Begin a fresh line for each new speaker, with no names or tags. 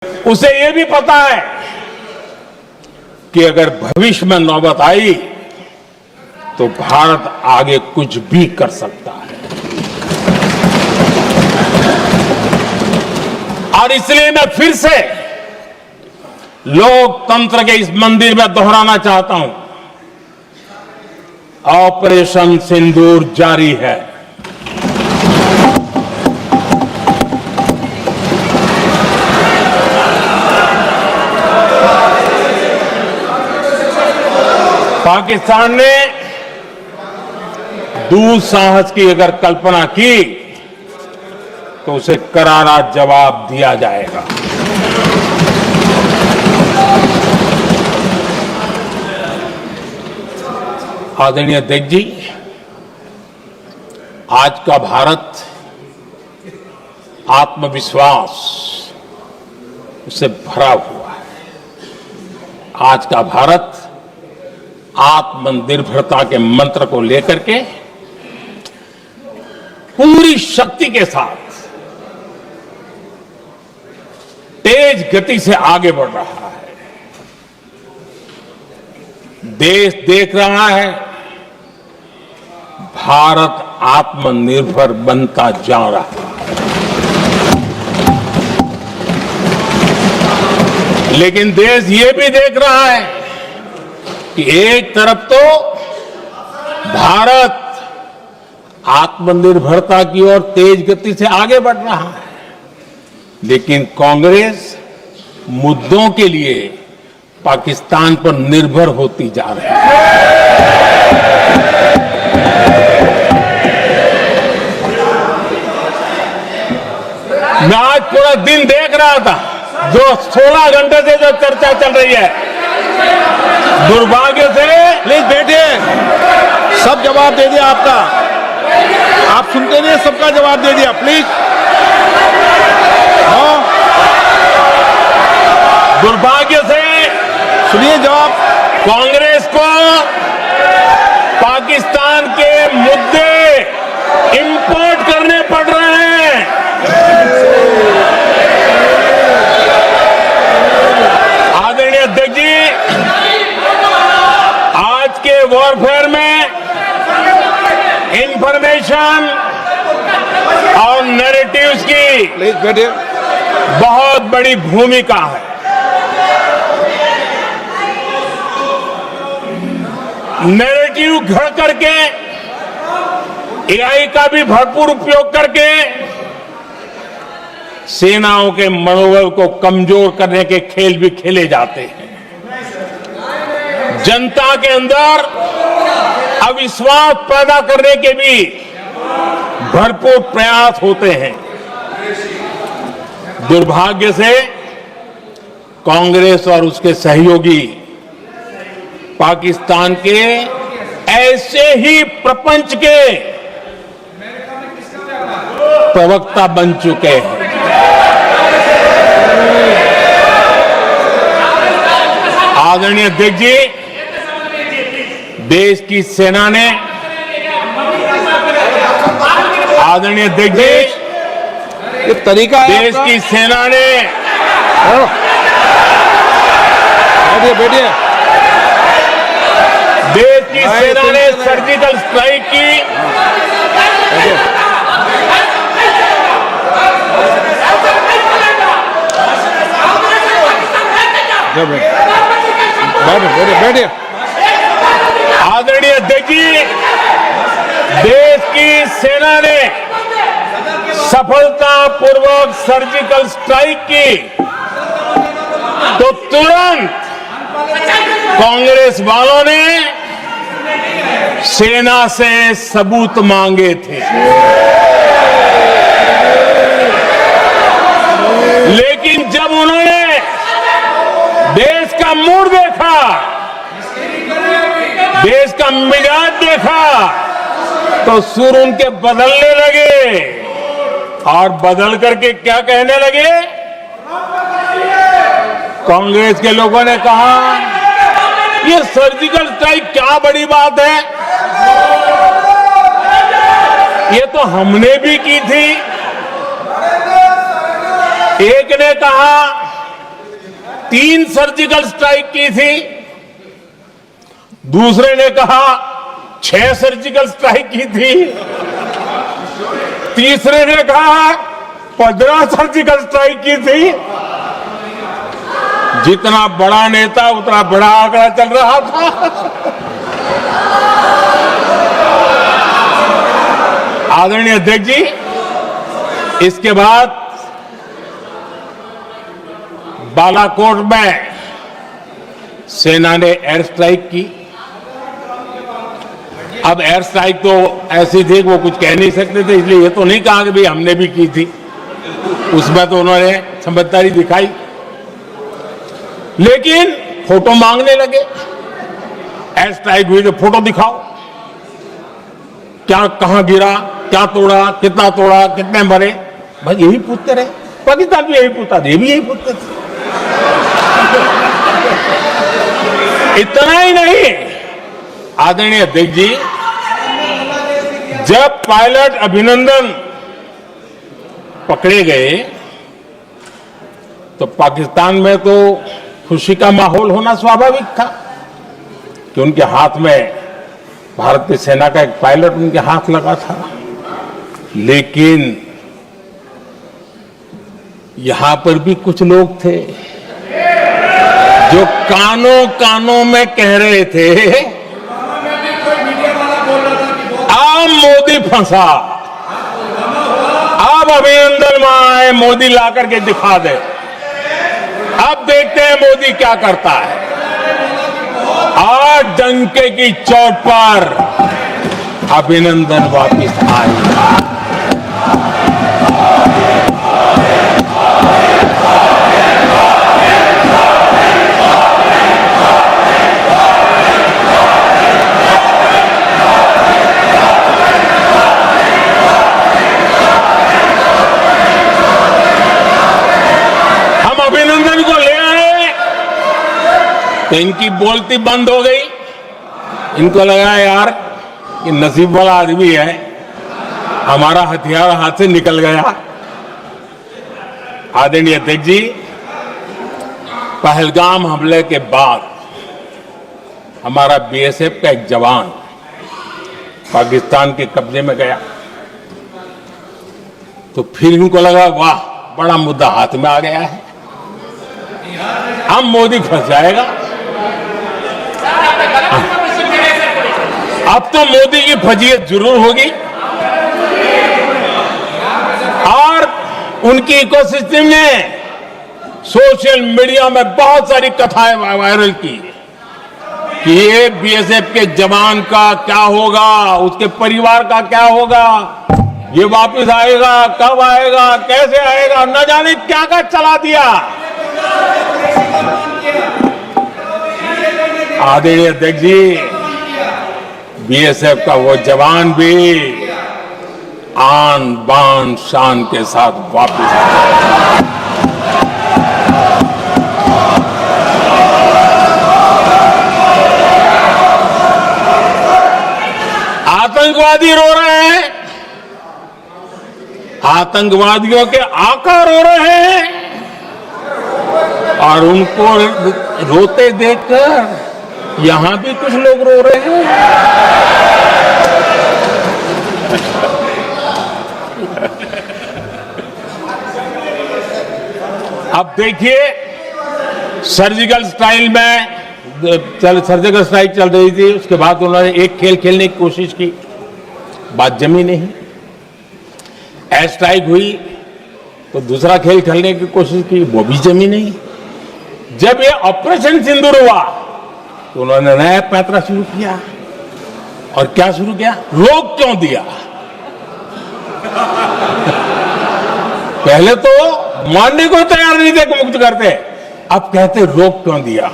उसे ये भी पता है कि अगर भविष्य में नौबत आई तो भारत आगे कुछ भी कर सकता है। और इसलिए मैं फिर से लोकतंत्र के इस मंदिर में दोहराना चाहता हूं, ऑपरेशन सिंदूर जारी है। पाकिस्तान ने दुस्साहस की अगर कल्पना की तो उसे करारा जवाब दिया जाएगा। आदरणीय अध्यक्ष जी, आज का भारत आत्मविश्वास से भरा हुआ है। आज का भारत आत्मनिर्भरता के मंत्र को लेकर के पूरी शक्ति के साथ तेज गति से आगे बढ़ रहा है। देश देख रहा है भारत आत्मनिर्भर बनता जा रहा है। लेकिन देश ये भी देख रहा है कि एक तरफ तो भारत आत्मनिर्भरता की ओर तेज गति से आगे बढ़ रहा है, लेकिन कांग्रेस मुद्दों के लिए पाकिस्तान पर निर्भर होती जा रही है। मैं आज पूरा दिन देख रहा था, जो 16 घंटे से जो चर्चा चल रही है, दुर्भाग्य से।
प्लीज बैठिए, सब जवाब दे दिया आपका। आप सुनते नहीं, सबका जवाब दे दिया। प्लीज
दुर्भाग्य से
सुनिए जवाब।
कांग्रेस को पाकिस्तान के मुद्दे इंपोर्ट करने पड़ रहे हैं। आदरणीय अध्यक्ष जी, आज के वॉरफेयर में इंफॉर्मेशन और नैरेटिव्स की
प्लीज बैठिए।
बहुत बड़ी भूमिका है। नैरेटिव घड़ करके, एआई का भी भरपूर उपयोग करके सेनाओं के मनोबल को कमजोर करने के खेल भी खेले जाते हैं। जनता के अंदर अविश्वास पैदा करने के भी भरपूर प्रयास होते हैं। दुर्भाग्य से कांग्रेस और उसके सहयोगी पाकिस्तान के ऐसे ही प्रपंच के प्रवक्ता बन चुके हैं। आदरणीय अध्यक्ष जी, देश की सेना ने, आदरणीय अध्यक्ष जी,
ये तरीका है
देश की सेना ने,
बैठिए बैठिए।
देश की सेना ने सर्जिकल स्ट्राइक की।
बैठिए।
आदरणीय अध्यक्ष जी, देश की सेना ने सफलतापूर्वक सर्जिकल स्ट्राइक की तो तुरंत कांग्रेस वालों ने सेना से सबूत मांगे थे। लेकिन जब उन्होंने देश का मूड देखा, देश का मिजाज देखा, तो सुर उनके बदलने लगे और बदल करके क्या कहने लगे? कांग्रेस के लोगों ने कहा, ये सर्जिकल स्ट्राइक क्या बड़ी बात है, ये तो हमने भी की थी। एक ने कहा 3 सर्जिकल स्ट्राइक की थी, दूसरे ने कहा 6 सर्जिकल स्ट्राइक की थी, तीसरे ने कहा 15 सर्जिकल स्ट्राइक की थी। जितना बड़ा नेता उतना बड़ा आंकड़ा चल रहा था। आदरणीय अध्यक्ष जी, इसके बाद बालाकोट में सेना ने एयर स्ट्राइक की। अब एयर स्ट्राइक तो ऐसी थी कि वो कुछ कह नहीं सकते थे, इसलिए ये तो नहीं कहा कि भाई हमने भी की थी। उसमें तो उन्होंने समझदारी दिखाई, लेकिन फोटो मांगने लगे। एयर स्ट्राइक हुई तो फोटो दिखाओ, क्या कहां गिरा, क्या तोड़ा, कितना तोड़ा, कितने मरे, बस यही पूछते रहे। पाकिस्तान भी यही पूछता था, ये भी यही पूछते थे। इतना ही नहीं, आदरणीय अध्यक्ष जी, जब पायलट अभिनंदन पकड़े गए तो पाकिस्तान में तो खुशी का माहौल होना स्वाभाविक था कि उनके हाथ में भारतीय सेना का एक पायलट उनके हाथ लगा था। लेकिन यहां पर भी कुछ लोग थे जो कानों कानों में कह रहे थे, अब मोदी फंसा, अब अभिनंदन वहां आए, मोदी ला करके दिखा दे। अब देखते हैं मोदी क्या करता है। आज डंके की चोट पर अभिनंदन वापिस आए। अभिनंदन को ले आए तो इनकी बोलती बंद हो गई। इनको लगा यार कि नसीब वाला आदमी है, हमारा हथियार हाथ से निकल गया। आदरणीय अध्यक्ष जी, पहलगाम हमले के बाद हमारा बीएसएफ का एक जवान पाकिस्तान के कब्जे में गया, तो फिर इनको लगा वाह, बड़ा मुद्दा हाथ में आ गया है, हम मोदी फंस जाएगा। अब तो मोदी की फजीयत जरूर होगी और उनकी इकोसिस्टम ने सोशल मीडिया में बहुत सारी कथाएं वायरल की कि ये बीएसएफ के जवान का क्या होगा, उसके परिवार का क्या होगा, ये वापस आएगा, कब आएगा, कैसे आएगा, न जाने क्या क्या चला दिया। आदरणीय अध्यक्ष जी, बीएसएफ का वो जवान भी आन बान शान के साथ वापस आया। आतंकवादी रो रहे हैं, आतंकवादियों के आका रो रहे हैं और उनको रोते देखकर यहां भी कुछ लोग रो रहे हैं। अब देखिए, सर्जिकल स्ट्राइक चल रही थी, उसके बाद उन्होंने एक खेल खेलने की कोशिश की, बात जमी नहीं। एयर स्ट्राइक हुई तो दूसरा खेल खेलने की कोशिश की, वो भी जमी नहीं। जब ये ऑपरेशन सिंदूर हुआ तो उन्होंने नया पैंतरा शुरू किया। और क्या शुरू किया? रोक क्यों दिया? पहले तो मानने को तैयार नहीं थे कि मुक्त करते, अब कहते रोक क्यों दिया।